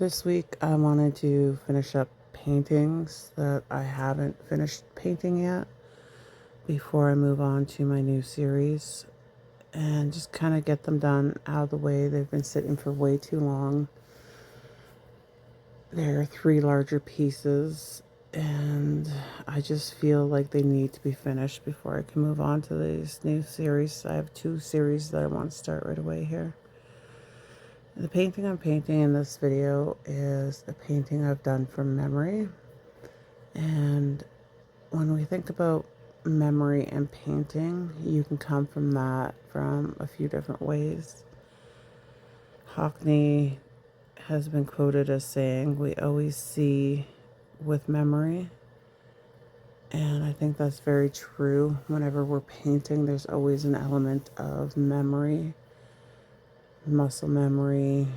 This week I wanted to finish up paintings that I haven't finished painting yet before I move on to my new series and just kind of get them done out of the way. They've been sitting for way too long. There are three larger pieces and I just feel like they need to be finished before I can move on to these new series. I have two series that I want to start right away here. The painting I'm painting in this video is a painting I've done from memory. And when we think about memory and painting, you can come from that from a few different ways. Hockney has been quoted as saying, "We always see with memory." And I think that's very true. Whenever we're painting, there's always an element of memory, muscle memory.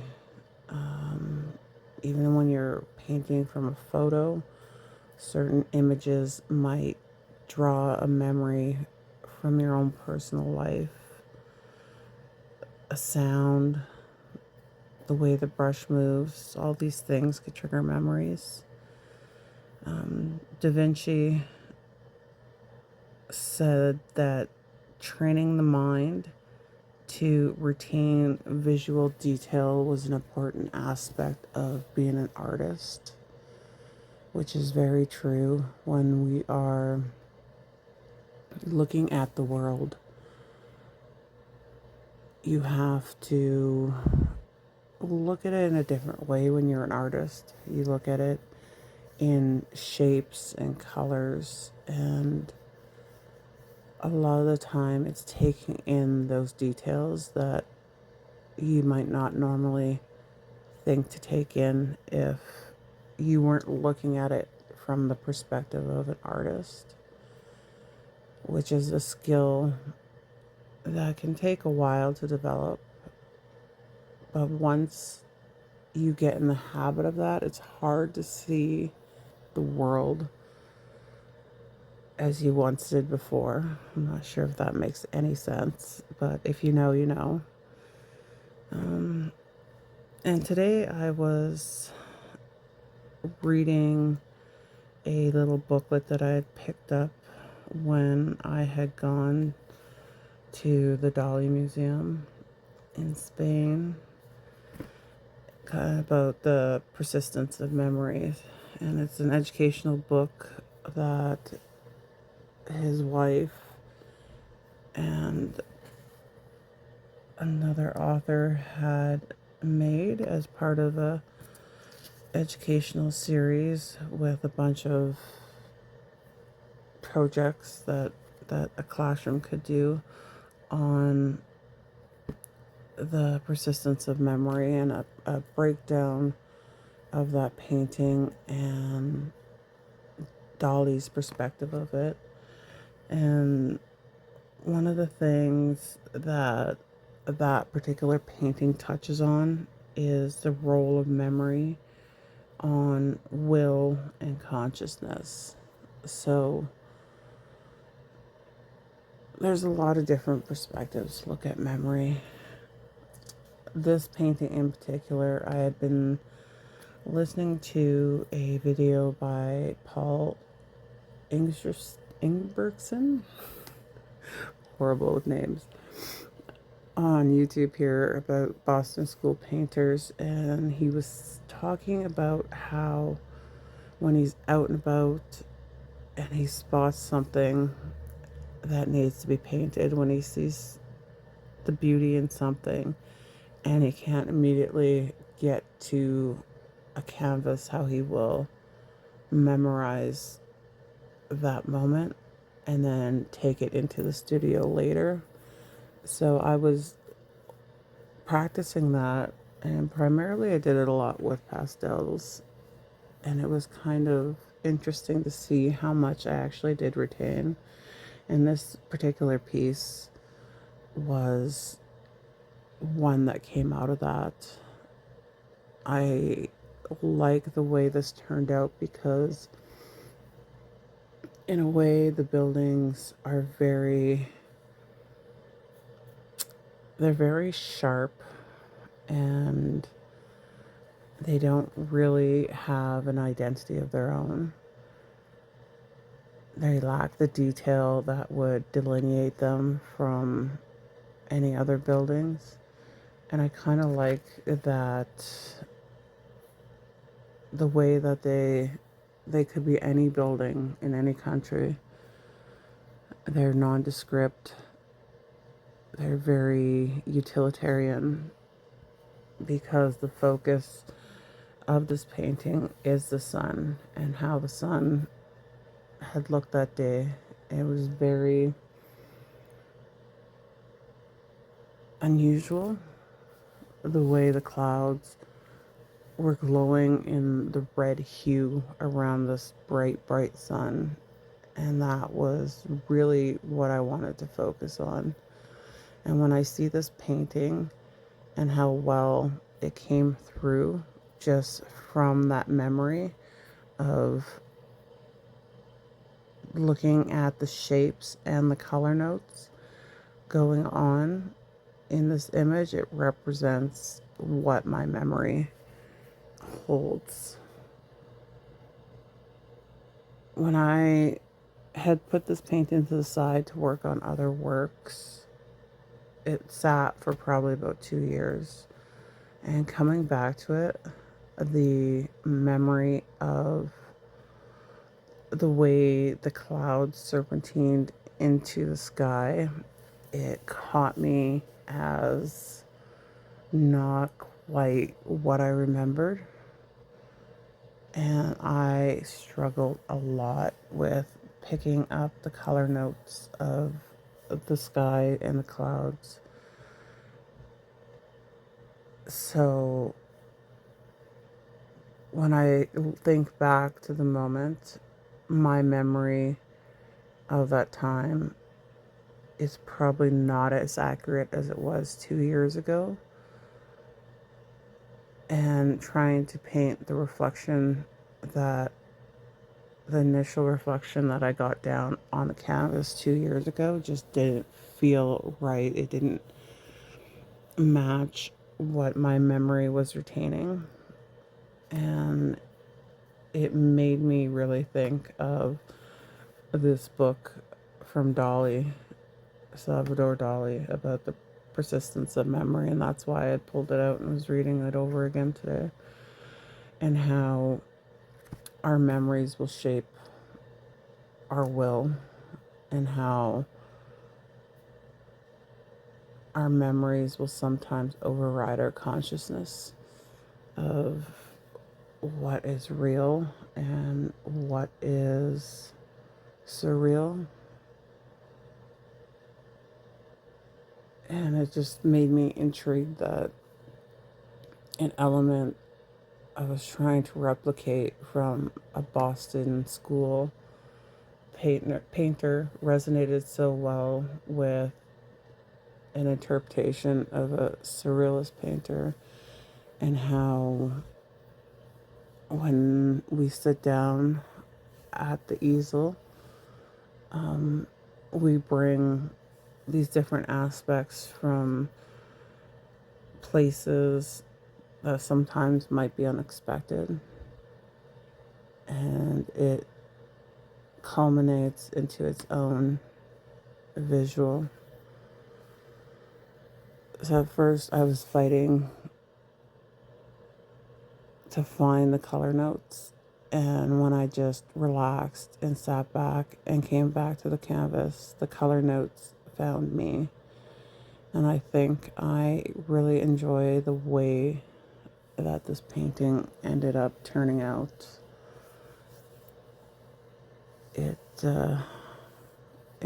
Even when you're painting from a photo, certain images might draw a memory from your own personal life. A sound, the way the brush moves, all these things could trigger memories. Da Vinci said that training the mind to retain visual detail was an important aspect of being an artist, which is very true when we are looking at the world. You have to look at it in a different way when you're an artist. You look at it in shapes and colors, and a lot of the time it's taking in those details that you might not normally think to take in if you weren't looking at it from the perspective of an artist, which is a skill that can take a while to develop. But once you get in the habit of that, it's hard to see the world as you once did before. I'm not sure if that makes any sense, but if you know, you know. And today I was reading a little booklet that I had picked up when I had gone to the Dali Museum in Spain, about the persistence of memories. And it's an educational book that his wife and another author had made as part of a educational series with a bunch of projects that a classroom could do on the persistence of memory, and a breakdown of that painting and Dali's perspective of it. And one of the things that that particular painting touches on is the role of memory on will and consciousness. So there's a lot of different perspectives to look at memory. This painting in particular, I had been listening to a video by Paul Ingbertson, horrible with names, on YouTube here about Boston school painters, and he was talking about how when he's out and about and he spots something that needs to be painted, when he sees the beauty in something and he can't immediately get to a canvas, how he will memorize that moment and then take it into the studio later. So I was practicing that, and primarily I did it a lot with pastels, and it was kind of interesting to see how much I actually did retain. And this particular piece was one that came out of that. I like the way this turned out because in a way the buildings are they're very sharp, and they don't really have an identity of their own. They lack the detail that would delineate them from any other buildings. And I kind of like that the way that they could be any building in any country. They're nondescript. They're very utilitarian because the focus of this painting is the sun and how the sun had looked that day. It was very unusual the way the clouds were glowing in the red hue around this bright, bright sun. And that was really what I wanted to focus on. And when I see this painting and how well it came through just from that memory of looking at the shapes and the color notes going on in this image, it represents what my memory holds. When I had put this painting to the side to work on other works, it sat for probably about 2 years. And coming back to it, the memory of the way the clouds serpentined into the sky, it caught me as not quite what I remembered. And I struggled a lot with picking up the color notes of the sky and the clouds. So when I think back to the moment, my memory of that time is probably not as accurate as it was 2 years ago. And trying to paint the reflection that the initial reflection that I got down on the canvas 2 years ago just didn't feel right. It didn't match what my memory was retaining. And it made me really think of this book from Dali, Salvador Dali, about the persistence of memory. And that's why I pulled it out and was reading it over again today. And how our memories will shape our will, and how our memories will sometimes override our consciousness of what is real and what is surreal. And it just made me intrigued that an element I was trying to replicate from a Boston school painter resonated so well with an interpretation of a surrealist painter, and how when we sit down at the easel, we bring these different aspects from places that sometimes might be unexpected, and it culminates into its own visual. So at first I was fighting to find the color notes, and when I just relaxed and sat back and came back to the canvas, the color notes found me. And I think I really enjoy the way that this painting ended up turning out. It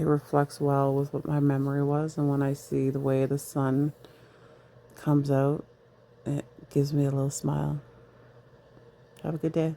reflects well with what my memory was, and when I see the way the sun comes out, it gives me a little smile. Have a good day.